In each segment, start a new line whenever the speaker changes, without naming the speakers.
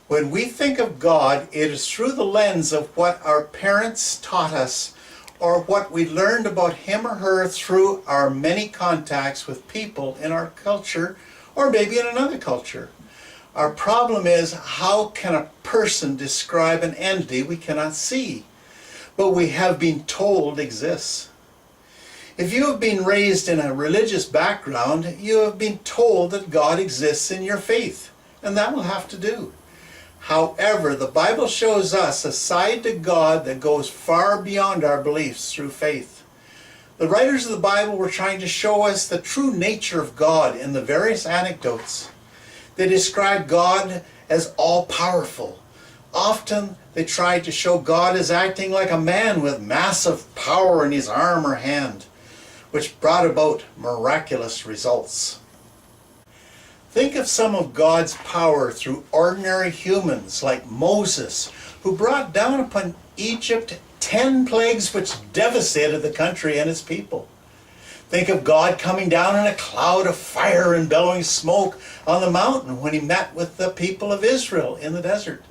When we think of God, it is through the lens of what our parents taught us or what we learned about him or her through our many contacts with people in our culture or maybe in another culture. Our problem is, how can a person describe an entity we cannot see, but we have been told exists? If you have been raised in a religious background, you have been told that God exists in your faith, and that will have to do. However, the Bible shows us a side to God that goes far beyond our beliefs through faith. The writers of the Bible were trying to show us the true nature of God in the various anecdotes. They describe God as all-powerful. Often they tried to show God as acting like a man with massive power in his arm or hand, which brought about miraculous results. Think of some of God's power through ordinary humans like Moses, who brought down upon Egypt 10 plagues which devastated the country and its people. Think of God coming down in a cloud of fire and bellowing smoke on the mountain when he met with the people of Israel in the desert.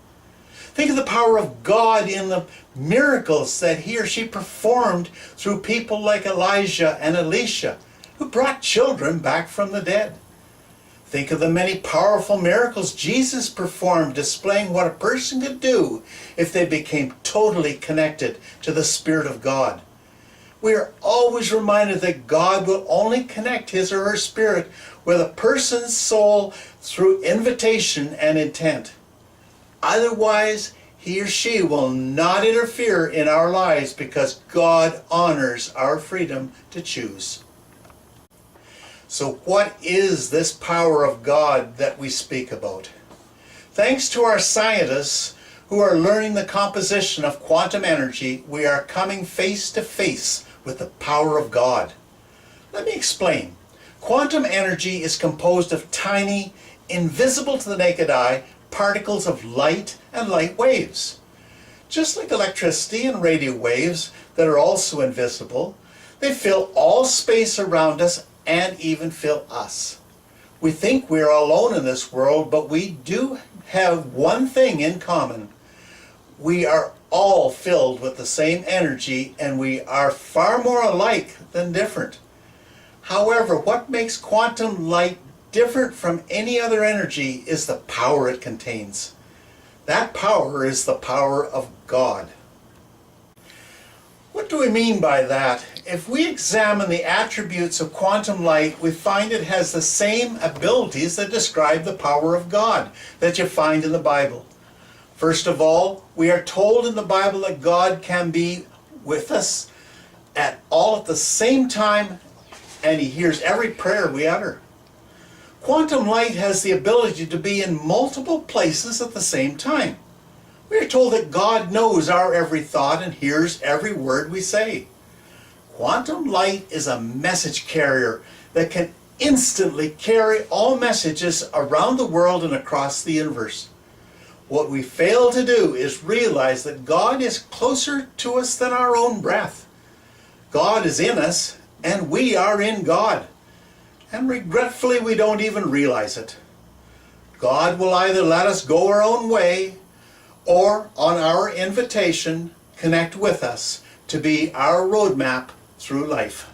Think of the power of God in the miracles that he or she performed through people like Elijah and Elisha, who brought children back from the dead. Think of the many powerful miracles Jesus performed, displaying what a person could do if they became totally connected to the Spirit of God. We are always reminded that God will only connect his or her spirit with a person's soul through invitation and intent. Otherwise, he or she will not interfere in our lives because God honors our freedom to choose. So what is this power of God that we speak about? Thanks to our scientists who are learning the composition of quantum energy, we are coming face to face with the power of God. Let me explain. Quantum energy is composed of tiny, invisible to the naked eye, particles of light and light waves. Just like electricity and radio waves that are also invisible, they fill all space around us and even fill us. We think we are alone in this world, but we do have one thing in common. We are all filled with the same energy, and we are far more alike than different. However, what makes quantum light different from any other energy is the power it contains. That power is the power of God. What do we mean by that? If we examine the attributes of quantum light, we find it has the same abilities that describe the power of God that you find in the Bible. First of all, we are told in the Bible that God can be with us at the same time, and he hears every prayer we utter. Quantum light has the ability to be in multiple places at the same time. We are told that God knows our every thought and hears every word we say. Quantum light is a message carrier that can instantly carry all messages around the world and across the universe. What we fail to do is realize that God is closer to us than our own breath. God is in us, and we are in God. And regretfully, we don't even realize it. God will either let us go our own way, or on our invitation, connect with us to be our roadmap through life.